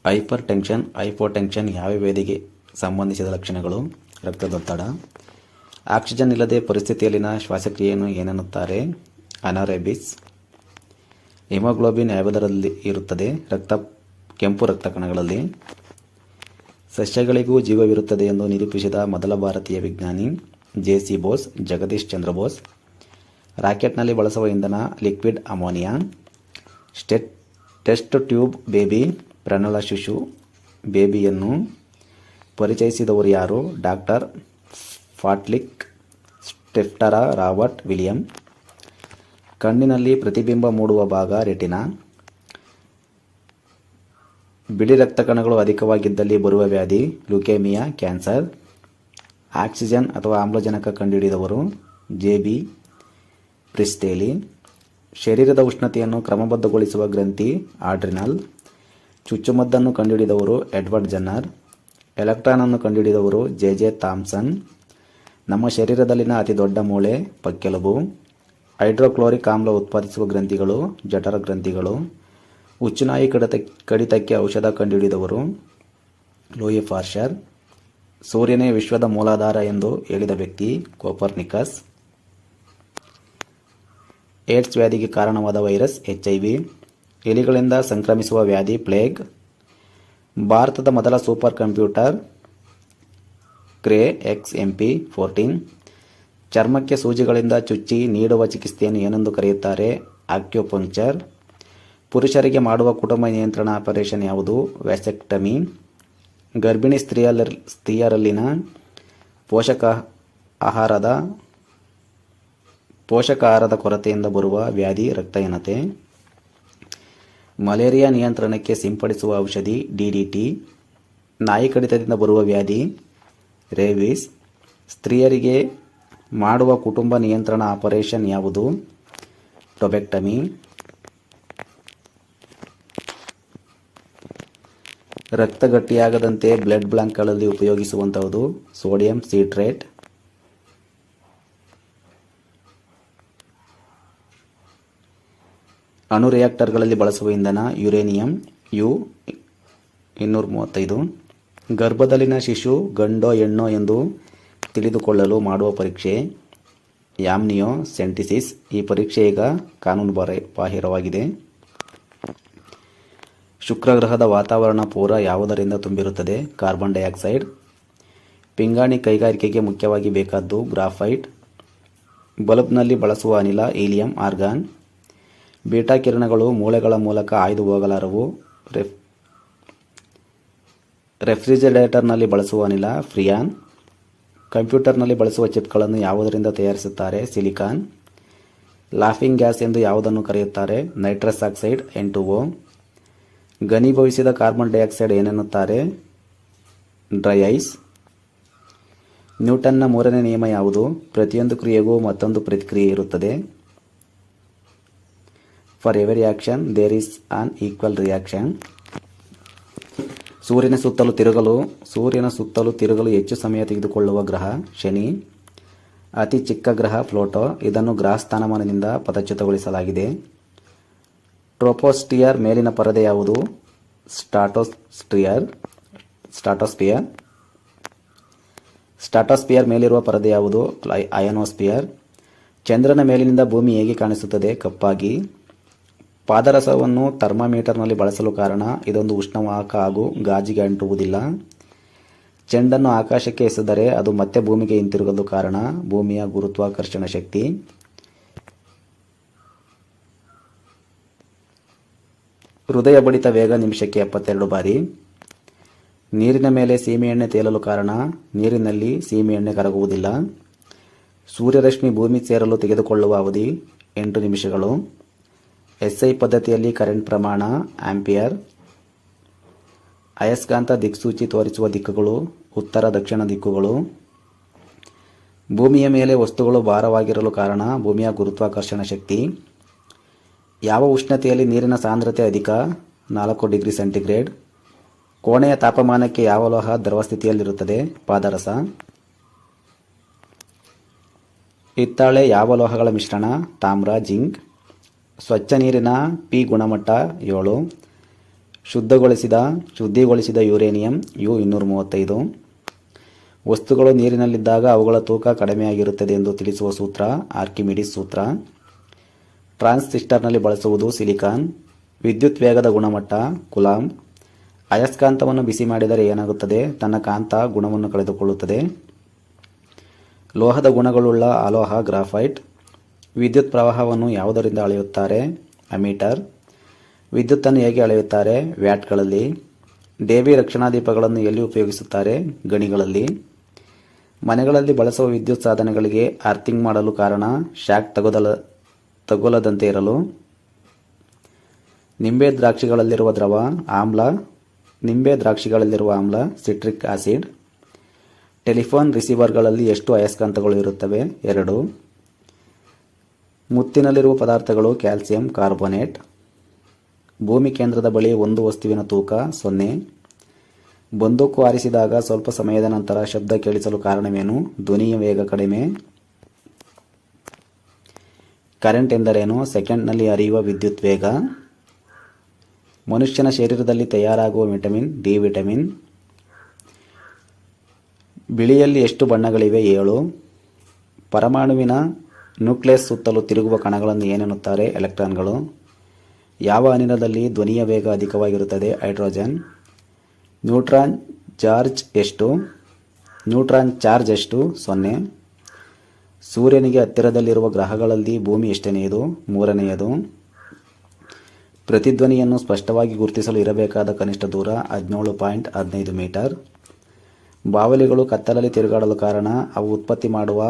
Hyper tension, hypotension ಯಾವ ವ್ಯಾಧಿಗೆ ಸಂಬಂಧಿಸಿದ ಲಕ್ಷಣಗಳು? ರಕ್ತದೊತ್ತಡ. ಆಕ್ಸಿಜನ್ ಇಲ್ಲದೆ ಪರಿಸ್ಥಿತಿಯಲ್ಲಿನ ಶ್ವಾಸಕ್ರಿಯೆಯನ್ನು ಏನೆನ್ನುತ್ತಾರೆ? ಅನಾರೆಬಿಸ್. ಹಿಮೋಗ್ಲೋಬಿನ್ ಯಾವುದರಲ್ಲಿ ಇರುತ್ತದೆ? ಕೆಂಪು ರಕ್ತ ಕಣಗಳಲ್ಲಿ. ಸಸ್ಯಗಳಿಗೂ ಜೀವವಿರುತ್ತದೆ ಎಂದು ನಿರೂಪಿಸಿದ ಮೊದಲ ಭಾರತೀಯ ವಿಜ್ಞಾನಿ? ಜೆ.ಸಿ. ಬೋಸ್, ಜಗದೀಶ್ ಚಂದ್ರ ಬೋಸ್. ರಾಕೆಟ್ನಲ್ಲಿ ಬಳಸುವ ಇಂಧನ liquid ammonia. Test tube baby, ಪ್ರಣಲ ಶಿಶು ಬೇಬಿಯನ್ನು ಪರಿಚಯಿಸಿದವರು ಯಾರು? Doctor Patrick Steptoe Robert William. ಕಣ್ಣಿನಲ್ಲಿ ಪ್ರತಿಬಿಂಬ ಮೂಡುವ ಭಾಗ ರೆಟಿನಾ. ಬಿಳಿ ರಕ್ತ ಕಣಗಳು ಅಧಿಕವಾಗಿದ್ದಲ್ಲಿ ಬರುವ ವ್ಯಾಧಿ ಲ್ಯುಕೇಮಿಯಾ, ಕ್ಯಾನ್ಸರ್. ಆಕ್ಸಿಜನ್ ಅಥವಾ ಆಮ್ಲಜನಕ ಕಂಡುಹಿಡಿದವರು? ಜೆ.ಬಿ. ಪ್ರಿಸ್ಟೇಲಿ. ಶರೀರದ ಉಷ್ಣತೆಯನ್ನು ಕ್ರಮಬದ್ಧಗೊಳಿಸುವ ಗ್ರಂಥಿ ಆಡ್ರಿನಲ್. ಚುಚ್ಚುಮದ್ದನ್ನು ಕಂಡುಹಿಡಿದವರು? Edward Jenner. ಎಲೆಕ್ಟ್ರಾನ್ ಅನ್ನು ಕಂಡುಹಿಡಿದವರು? ಜೆ.ಜೆ. ಥಾಮ್ಸನ್. ನಮ್ಮ ಶರೀರದಲ್ಲಿನ ಅತಿ ದೊಡ್ಡ ಮೂಳೆ ಪಕ್ಕೆಲುಬು. ಹೈಡ್ರೋಕ್ಲೋರಿಕ್ ಆಮ್ಲ ಉತ್ಪಾದಿಸುವ ಗ್ರಂಥಿಗಳು ಜಠರ ಗ್ರಂಥಿಗಳು. ಹುಚ್ಚುನಾಯಿ ಕಡಿತಕ್ಕೆ ಔಷಧ ಕಂಡುಹಿಡಿದವರು? Louis Pasteur. ಸೂರ್ಯನೇ ವಿಶ್ವದ ಮೂಲಾಧಾರ ಎಂದು ಹೇಳಿದ ವ್ಯಕ್ತಿ? ಕೋಪರ್ನಿಕಸ್. ಏಡ್ಸ್ ವ್ಯಾಧಿಗೆ ಕಾರಣವಾದ ವೈರಸ್ HIV. ಎಲಿಗಳಿಂದ ಸಂಕ್ರಮಿಸುವ ವ್ಯಾಧಿ ಪ್ಲೇಗ್. ಭಾರತದ ಮೊದಲ ಸೂಪರ್ ಕಂಪ್ಯೂಟರ್ ಕ್ರೇ XMP-14. ಚರ್ಮಕ್ಕೆ ಸೂಜಿಗಳಿಂದ ಚುಚ್ಚಿ ನೀಡುವ ಚಿಕಿತ್ಸೆಯನ್ನು ಏನೆಂದು ಕರೆಯುತ್ತಾರೆ? ಆಕ್ಯುಪಂಕ್ಚರ್. ಪುರುಷರಿಗೆ ಮಾಡುವ ಕುಟುಂಬ ನಿಯಂತ್ರಣ ಆಪರೇಷನ್ ಯಾವುದು? ವ್ಯಾಸೆಕ್ಟಮಿ. ಗರ್ಭಿಣಿ ಸ್ತ್ರೀಯರಲ್ಲಿನ ಪೋಷಕ ಆಹಾರದ ಕೊರತೆಯಿಂದ ಬರುವ ವ್ಯಾಧಿ ರಕ್ತಹೀನತೆ. ಮಲೇರಿಯಾ ನಿಯಂತ್ರಣಕ್ಕೆ ಸಿಂಪಡಿಸುವ ಔಷಧಿ DDT. ನಾಯಿ ಕಡಿತದಿಂದ ಬರುವ ವ್ಯಾಧಿ ರೇಬೀಸ್. ಸ್ತ್ರೀಯರಿಗೆ ಮಾಡುವ ಕುಟುಂಬ ನಿಯಂತ್ರಣ ಆಪರೇಷನ್ ಯಾವುದು? ಟೊಬೆಕ್ಟಮಿ. ರಕ್ತ ಗಟ್ಟಿಯಾಗದಂತೆ ಬ್ಲಡ್ ಬ್ಯಾಂಕ್ಗಳಲ್ಲಿ ಉಪಯೋಗಿಸುವಂತಹುದು ಸೋಡಿಯಂ ಸಿಟ್ರೇಟ್. ಅಣು ರಿಯಾಕ್ಟರ್ಗಳಲ್ಲಿ ಬಳಸುವ ಇಂಧನ ಯುರೇನಿಯಂ U-235. ಗರ್ಭದಲ್ಲಿನ ಶಿಶು ಗಂಡೋ ಹೆಣ್ಣೋ ಎಂದು ತಿಳಿದುಕೊಳ್ಳಲು ಮಾಡುವ ಪರೀಕ್ಷೆ ಆಮ್ನಿಯೋಸೆಂಟಿಸಿಸ್. ಈ ಪರೀಕ್ಷೆ ಈಗ ಕಾನೂನು ಬಾಹಿರವಾಗಿದೆ. ಶುಕ್ರ ಗ್ರಹದ ವಾತಾವರಣ ಪೂರ ಯಾವುದರಿಂದ ತುಂಬಿರುತ್ತದೆ? Carbon dioxide. ಪಿಂಗಾಣಿ ಕೈಗಾರಿಕೆಗೆ ಮುಖ್ಯವಾಗಿ ಬೇಕಾದ್ದು ಗ್ರಾಫೈಟ್. ಬಲ್ಬ್ನಲ್ಲಿ ಬಳಸುವ ಅನಿಲ ಹೀಲಿಯಂ ಆರ್ಗಾನ್. ಬೀಟಾ ಕಿರಣಗಳು ಮೂಳೆಗಳ ಮೂಲಕ ಹಾಯ್ದು ಹೋಗಲಾರವು. ರೆಫ್ರಿಜರೇಟರ್ನಲ್ಲಿ ಬಳಸುವ ಅನಿಲ ಫ್ರಿಯಾನ್. ಕಂಪ್ಯೂಟರ್ನಲ್ಲಿ ಬಳಸುವ ಚಿಪ್ಗಳನ್ನು ಯಾವುದರಿಂದ ತಯಾರಿಸುತ್ತಾರೆ? ಸಿಲಿಕಾನ್. ಲಾಫಿಂಗ್ ಗ್ಯಾಸ್ ಎಂದು ಯಾವುದನ್ನು ಕರೆಯುತ್ತಾರೆ? Nitrous oxide N2O. ಘನೀಭವಿಸಿದ ಕಾರ್ಬನ್ ಡೈಆಕ್ಸೈಡ್ ಏನೆನ್ನುತ್ತಾರೆ? Dry ice. ನ್ಯೂಟನ್ನ ಮೂರನೇ ನಿಯಮ ಯಾವುದು? ಪ್ರತಿಯೊಂದು ಕ್ರಿಯೆಗೂ ಮತ್ತೊಂದು ಪ್ರತಿಕ್ರಿಯೆ ಇರುತ್ತದೆ. For every action there is an equal reaction. ಸೂರ್ಯನ ಸುತ್ತಲೂ ತಿರುಗಲು ಹೆಚ್ಚು ಸಮಯ ತೆಗೆದುಕೊಳ್ಳುವ ಗ್ರಹ ಶನಿ. ಅತಿ ಚಿಕ್ಕ ಗ್ರಹ ಪ್ಲೂಟೋ. ಇದನ್ನು ಗ್ರಹ ಸ್ಥಾನಮಾನದಿಂದ ಪದಚ್ಯುತಗೊಳಿಸಲಾಗಿದೆ. ಟ್ರೋಪೋಸ್ಫಿಯರ್ ಮೇಲಿನ ಪರದೆ ಯಾವುದು? ಸ್ಟ್ರಾಟೋಸ್ಫಿಯರ್. ಸ್ಟ್ರಾಟೋಸ್ಫಿಯರ್ ಮೇಲಿರುವ ಪರದೆ ಯಾವುದು? ಅಯನೋಸ್ಫಿಯರ್. ಚಂದ್ರನ ಮೇಲಿನಿಂದ ಭೂಮಿ ಹೇಗೆ ಕಾಣಿಸುತ್ತದೆ? ಕಪ್ಪಾಗಿ. ಪಾದರಸವನ್ನು ಥರ್ಮಾಮೀಟರ್ನಲ್ಲಿ ಬಳಸಲು ಕಾರಣ? ಇದೊಂದು ಉಷ್ಣವಾಹಕ ಹಾಗೂ ಗಾಜಿಗೆ ಅಂಟುವುದಿಲ್ಲ. ಚೆಂಡನ್ನು ಆಕಾಶಕ್ಕೆ ಎಸೆದರೆ ಅದು ಮತ್ತೆ ಭೂಮಿಗೆ ಹಿಂತಿರುಗಲು ಕಾರಣ? ಭೂಮಿಯ ಗುರುತ್ವಾಕರ್ಷಣ ಶಕ್ತಿ. ಹೃದಯ ಬಡಿತ ವೇಗ ನಿಮಿಷಕ್ಕೆ 72 ಬಾರಿ. ನೀರಿನ ಮೇಲೆ ಸೀಮೆಎಣ್ಣೆ ತೇಲಲು ಕಾರಣ? ನೀರಿನಲ್ಲಿ ಸೀಮೆಎಣ್ಣೆ ಕರಗುವುದಿಲ್ಲ. ಸೂರ್ಯರಶ್ಮಿ ಭೂಮಿ ಸೇರಲು ತೆಗೆದುಕೊಳ್ಳುವ ಅವಧಿ 8 ನಿಮಿಷಗಳು. SI ಪದ್ಧತಿಯಲ್ಲಿ ಕರೆಂಟ್ ಪ್ರಮಾಣ ಆಂಪಿಯರ್. ಅಯಸ್ಕಾಂತ ದಿಕ್ಸೂಚಿ ತೋರಿಸುವ ದಿಕ್ಕುಗಳು ಉತ್ತರ ದಕ್ಷಿಣ ದಿಕ್ಕುಗಳು. ಭೂಮಿಯ ಮೇಲೆ ವಸ್ತುಗಳು ಭಾರವಾಗಿರಲು ಕಾರಣ? ಭೂಮಿಯ ಗುರುತ್ವಾಕರ್ಷಣ ಶಕ್ತಿ. ಯಾವ ಉಷ್ಣತೆಯಲ್ಲಿ ನೀರಿನ ಸಾಂದ್ರತೆ ಅಧಿಕ? 4 ಡಿಗ್ರಿ ಸೆಂಟಿಗ್ರೇಡ್. ಕೋಣೆಯ ತಾಪಮಾನಕ್ಕೆ ಯಾವ ಲೋಹ ದ್ರವ ಸ್ಥಿತಿಯಲ್ಲಿರುತ್ತದೆ? ಪಾದರಸ. ಹಿತ್ತಾಳೆ ಯಾವ ಲೋಹಗಳ ಮಿಶ್ರಣ? ತಾಮ್ರ, ಜಿಂಕ್. ಸ್ವಚ್ಛ ನೀರಿನ P ಗುಣಮಟ್ಟ 7. ಶುದ್ಧಿಗೊಳಿಸಿದ ಯುರೇನಿಯಂ U-235. ವಸ್ತುಗಳು ನೀರಿನಲ್ಲಿದ್ದಾಗ ಅವುಗಳ ತೂಕ ಕಡಿಮೆಯಾಗಿರುತ್ತದೆ ಎಂದು ತಿಳಿಸುವ ಸೂತ್ರ ಆರ್ಕಿಮಿಡೀಸ್ ಸೂತ್ರ. ಟ್ರಾನ್ಸಿಸ್ಟರ್ನಲ್ಲಿ ಬಳಸುವುದು ಸಿಲಿಕಾನ್. ವಿದ್ಯುತ್ ವೇಗದ ಗುಣಮಟ್ಟ ಕುಲಾಂಬ್. ಅಯಸ್ಕಾಂತವನ್ನು ಬಿಸಿ ಮಾಡಿದರೆ ಏನಾಗುತ್ತದೆ? ತನ್ನ ಕಾಂತ ಗುಣವನ್ನು ಕಳೆದುಕೊಳ್ಳುತ್ತದೆ. ಲೋಹದ ಗುಣಗಳುಳ್ಳ ಅಲೋಹ ಗ್ರಾಫೈಟ್. ವಿದ್ಯುತ್ ಪ್ರವಾಹವನ್ನು ಯಾವುದರಿಂದ ಅಳೆಯುತ್ತಾರೆ? ಅಮೀಟರ್. ವಿದ್ಯುತ್ತನ್ನು ಹೇಗೆ ಅಳೆಯುತ್ತಾರೆ? ವ್ಯಾಟ್ಗಳಲ್ಲಿ. ಡೆಬಿ ರಕ್ಷಣಾ ದೀಪಗಳನ್ನು ಎಲ್ಲಿ ಉಪಯೋಗಿಸುತ್ತಾರೆ? ಗಣಿಗಳಲ್ಲಿ. ಮನೆಗಳಲ್ಲಿ ಬಳಸುವ ವಿದ್ಯುತ್ ಸಾಧನಗಳಿಗೆ ಅರ್ಥಿಂಗ್ ಮಾಡಲು ಕಾರಣ ಶಾಕ್ ತಗುಲದಂತೆ ಇರಲು. ನಿಂಬೆ ದ್ರಾಕ್ಷಿಗಳಲ್ಲಿರುವ ಆಮ್ಲ ಸಿಟ್ರಿಕ್ ಆಸಿಡ್. ಟೆಲಿಫೋನ್ ರಿಸೀವರ್ಗಳಲ್ಲಿ ಎಷ್ಟು ಅಯಸ್ಕಾಂತಗಳು ಇರುತ್ತವೆ? 2. ಮುತ್ತಿನಲ್ಲಿರುವ ಪದಾರ್ಥಗಳು ಕ್ಯಾಲ್ಸಿಯಂ ಕಾರ್ಬೋನೇಟ್. ಭೂಮಿ ಕೇಂದ್ರದ ಬಳಿ ಒಂದು ವಸ್ತುವಿನ ತೂಕ 0. ಬಂದೂಕು ಹಾರಿಸಿದಾಗ ಸ್ವಲ್ಪ ಸಮಯದ ನಂತರ ಶಬ್ದ ಕೇಳಿಸಲು ಕಾರಣವೇನು? ಧ್ವನಿಯ ವೇಗ ಕಡಿಮೆ. ಕರೆಂಟ್ ಎಂದರೇನು? ಸೆಕೆಂಡ್ನಲ್ಲಿ ಹರಿಯುವ ವಿದ್ಯುತ್ ವೇಗ. ಮನುಷ್ಯನ ಶರೀರದಲ್ಲಿ ತಯಾರಾಗುವ ವಿಟಮಿನ್ ಡಿ ವಿಟಮಿನ್. ಬಿಳಿಯಲ್ಲಿ ಎಷ್ಟು ಬಣ್ಣಗಳಿವೆ? 7. ಪರಮಾಣುವಿನ ನ್ಯೂಕ್ಲಿಯಸ್ ಸುತ್ತಲೂ ತಿರುಗುವ ಕಣಗಳನ್ನು ಏನೆನ್ನುತ್ತಾರೆ? ಎಲೆಕ್ಟ್ರಾನ್ಗಳು. ಯಾವ ಅನಿಲದಲ್ಲಿ ಧ್ವನಿಯ ವೇಗ ಅಧಿಕವಾಗಿರುತ್ತದೆ? ಹೈಡ್ರೋಜನ್. ನ್ಯೂಟ್ರಾನ್ ಚಾರ್ಜ್ ಎಷ್ಟು? 0. ಸೂರ್ಯನಿಗೆ ಹತ್ತಿರದಲ್ಲಿರುವ ಗ್ರಹಗಳಲ್ಲಿ ಭೂಮಿ ಎಷ್ಟನೆಯದು? 3ನೇಯದು. ಪ್ರತಿಧ್ವನಿಯನ್ನು ಸ್ಪಷ್ಟವಾಗಿ ಗುರುತಿಸಲು ಇರಬೇಕಾದ ಕನಿಷ್ಠ ದೂರ 17.15 ಮೀಟರ್. ಬಾವಲಿಗಳು ಕತ್ತಲಲ್ಲಿ ತಿರುಗಾಡಲು ಕಾರಣ ಅವು ಉತ್ಪತ್ತಿ ಮಾಡುವ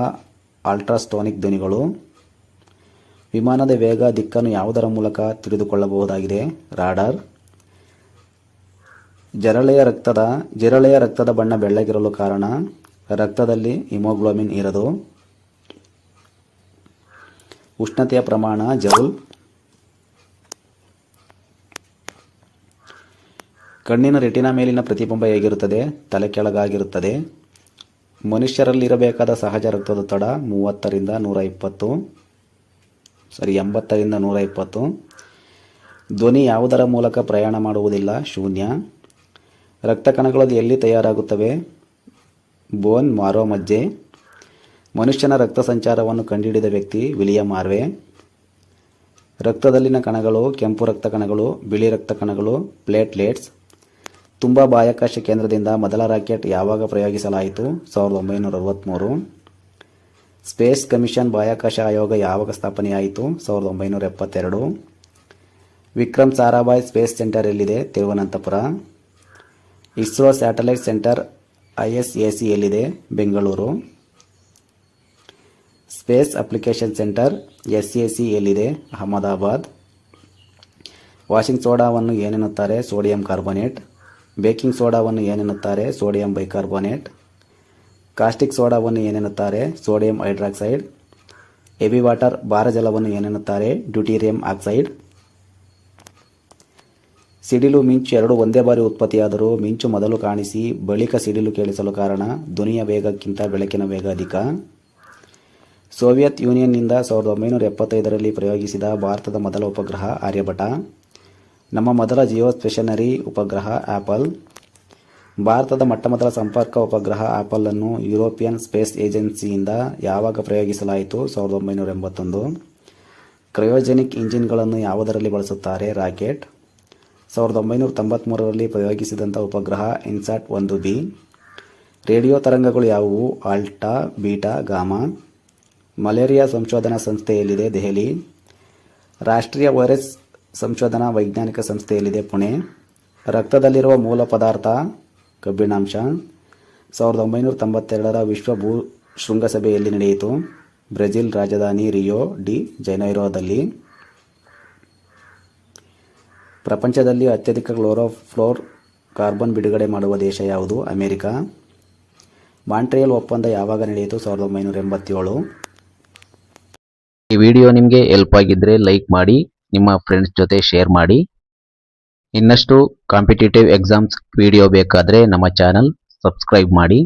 ಅಲ್ಟ್ರಾಸೋನಿಕ್ ಧ್ವನಿಗಳು. ವಿಮಾನದ ವೇಗ ದಿಕ್ಕನ್ನು ಯಾವುದರ ಮೂಲಕ ತಿಳಿದುಕೊಳ್ಳಬಹುದಾಗಿದೆ? ರಾಡಾರ್. ಜಿರಳೆಯ ರಕ್ತದ ಬಣ್ಣ ಬೆಳ್ಳಗಿರಲು ಕಾರಣ ರಕ್ತದಲ್ಲಿ ಹಿಮೋಗ್ಲೋಬಿನ್ ಇರದು. ಉಷ್ಣತೆಯ ಪ್ರಮಾಣ ಜೌಲ್. ಕಣ್ಣಿನ ರೆಟಿನಾ ಮೇಲಿನ ಪ್ರತಿಬಿಂಬ ಹೇಗಿರುತ್ತದೆ? ತಲೆ ಕೆಳಗಾಗಿರುತ್ತದೆ. ಮನುಷ್ಯರಲ್ಲಿರಬೇಕಾದ ಸಹಜ ರಕ್ತದೊತ್ತಡ 80 ರಿಂದ 120. ಧ್ವನಿ ಯಾವುದರ ಮೂಲಕ ಪ್ರಯಾಣ ಮಾಡುವುದಿಲ್ಲ? ಶೂನ್ಯ. ರಕ್ತ ಕಣಗಳು ಎಲ್ಲಿ ತಯಾರಾಗುತ್ತವೆ? ಬೋನ್ ಮಾರೋ ಮಜ್ಜೆ. ಮನುಷ್ಯನ ರಕ್ತ ಸಂಚಾರವನ್ನು ಕಂಡುಹಿಡಿದ ವ್ಯಕ್ತಿ ವಿಲಿಯಂ ಹಾರ್ವೆ. ರಕ್ತದಲ್ಲಿನ ಕಣಗಳು ಕೆಂಪು ರಕ್ತ ಕಣಗಳು, ಬಿಳಿ ರಕ್ತ ಕಣಗಳು, ಪ್ಲೇಟ್ಲೆಟ್ಸ್. ತುಂಬಾ ಬಾಹ್ಯಾಕಾಶ ಕೇಂದ್ರದಿಂದ ಮೊದಲ ರಾಕೆಟ್ ಯಾವಾಗ ಪ್ರಯೋಗಿಸಲಾಯಿತು? 1963. ಸ್ಪೇಸ್ ಕಮಿಷನ್ ಬಾಹ್ಯಾಕಾಶ ಆಯೋಗ ಯಾವಾಗ ಸ್ಥಾಪನೆಯಾಯಿತು? 1972. ವಿಕ್ರಮ್ ಸಾರಾಭಾಯ್ ಸ್ಪೇಸ್ ಸೆಂಟರ್ ಎಲ್ಲಿದೆ? Thiruvananthapuram. ISRO satellite centre ISAC ಎಲ್ಲಿದೆ? Bengaluru. Space application centre SAC ಎಲ್ಲಿದೆ? ಅಹಮದಾಬಾದ್. ವಾಷಿಂಗ್ ಸೋಡಾವನ್ನು ಏನೆನ್ನುತ್ತಾರೆ? Sodium carbonate. ಬೇಕಿಂಗ್ ಸೋಡಾವನ್ನು ಏನೆನ್ನುತ್ತಾರೆ? Sodium bicarbonate. ಕಾಸ್ಟಿಕ್ ಸೋಡಾವನ್ನು ಏನೆನ್ನುತ್ತಾರೆ? Sodium hydroxide. ಹೆವಿ ವಾಟರ್ ಭಾರಜಲವನ್ನು ಏನೆನ್ನುತ್ತಾರೆ? Deuterium oxide. ಸಿಡಿಲು ಮಿಂಚು ಎರಡೂ ಒಂದೇ ಬಾರಿ ಉತ್ಪತ್ತಿಯಾದರೂ ಮಿಂಚು ಮೊದಲು ಕಾಣಿಸಿ ಬಳಿಕ ಸಿಡಿಲು ಕೇಳಿಸಲು ಕಾರಣ ಧ್ವನಿಯ ವೇಗಕ್ಕಿಂತ ಬೆಳಕಿನ ವೇಗ ಅಧಿಕ. ಸೋವಿಯತ್ ಯೂನಿಯನ್ನಿಂದ 1975ರಲ್ಲಿ ಪ್ರಯೋಗಿಸಿದ ಭಾರತದ ಮೊದಲ ಉಪಗ್ರಹ ಆರ್ಯಭಟ. ನಮ್ಮ ಮೊದಲ ಜಿಯೋಸ್ಟೇಷನರಿ ಉಪಗ್ರಹ ಆಪಲ್. ಭಾರತದ ಮೊಟ್ಟಮೊದಲ ಸಂಪರ್ಕ ಉಪಗ್ರಹ ಆಪಲ್ ಅನ್ನು ಯುರೋಪಿಯನ್ ಸ್ಪೇಸ್ ಏಜೆನ್ಸಿಯಿಂದ ಯಾವಾಗ ಪ್ರಯೋಗಿಸಲಾಯಿತು? 1981. ಕ್ರಯೋಜೆನಿಕ್ ಇಂಜಿನ್ಗಳನ್ನು ಯಾವುದರಲ್ಲಿ ಬಳಸುತ್ತಾರೆ? ರಾಕೆಟ್. 1993ರಲ್ಲಿ ಪ್ರಯೋಗಿಸಿದಂಥ ಉಪಗ್ರಹ ಇನ್ಸಾಟ್ 1B. ರೇಡಿಯೋ ತರಂಗಗಳು ಯಾವುವು? ಆಲ್ಟಾ, ಬೀಟಾ, ಗಾಮಾ. ಮಲೇರಿಯಾ ಸಂಶೋಧನಾ ಸಂಸ್ಥೆ ಎಲ್ಲಿದೆ? ದೆಹಲಿ. ರಾಷ್ಟ್ರೀಯ ವೈರಸ್ ಸಂಶೋಧನಾ ವೈಜ್ಞಾನಿಕ ಸಂಸ್ಥೆ ಎಲ್ಲಿದೆ? ಪುಣೆ. ರಕ್ತದಲ್ಲಿರುವ ಮೂಲ ಪದಾರ್ಥ ಕಬ್ಬಿಣಾಂಶ. 1992ರ ವಿಶ್ವ ಭೂ ಶೃಂಗಸಭೆ ಎಲ್ಲಿ ನಡೆಯಿತು? ಬ್ರೆಜಿಲ್ ರಾಜಧಾನಿ ರಿಯೋ ಡಿ ಜನೈರೊದಲ್ಲಿ. ಪ್ರಪಂಚದಲ್ಲಿ ಅತ್ಯಧಿಕ ಕ್ಲೋರೋಫ್ಲೋರ್ ಕಾರ್ಬನ್ ಬಿಡುಗಡೆ ಮಾಡುವ ದೇಶ ಯಾವುದು? ಅಮೆರಿಕ. ಮಾಂಟ್ರಿಯಲ್ ಒಪ್ಪಂದ ಯಾವಾಗ ನಡೆಯಿತು? 1987. ಈ ವಿಡಿಯೋ ನಿಮಗೆ ಹೆಲ್ಪ್ ಆಗಿದ್ರೆ ಲೈಕ್ ಮಾಡಿ, ನಿಮ್ಮ ಫ್ರೆಂಡ್ಸ್ ಜೊತೆ ಶೇರ್ ಮಾಡಿ. ಇನ್ನಷ್ಟು ಕಾಂಪಿಟೇಟಿವ್ ಎಕ್ಸಾಮ್ಸ್ ವಿಡಿಯೋ ಬೇಕಾದರೆ ನಮ್ಮ ಚಾನಲ್ ಸಬ್ಸ್ಕ್ರೈಬ್ ಮಾಡಿ.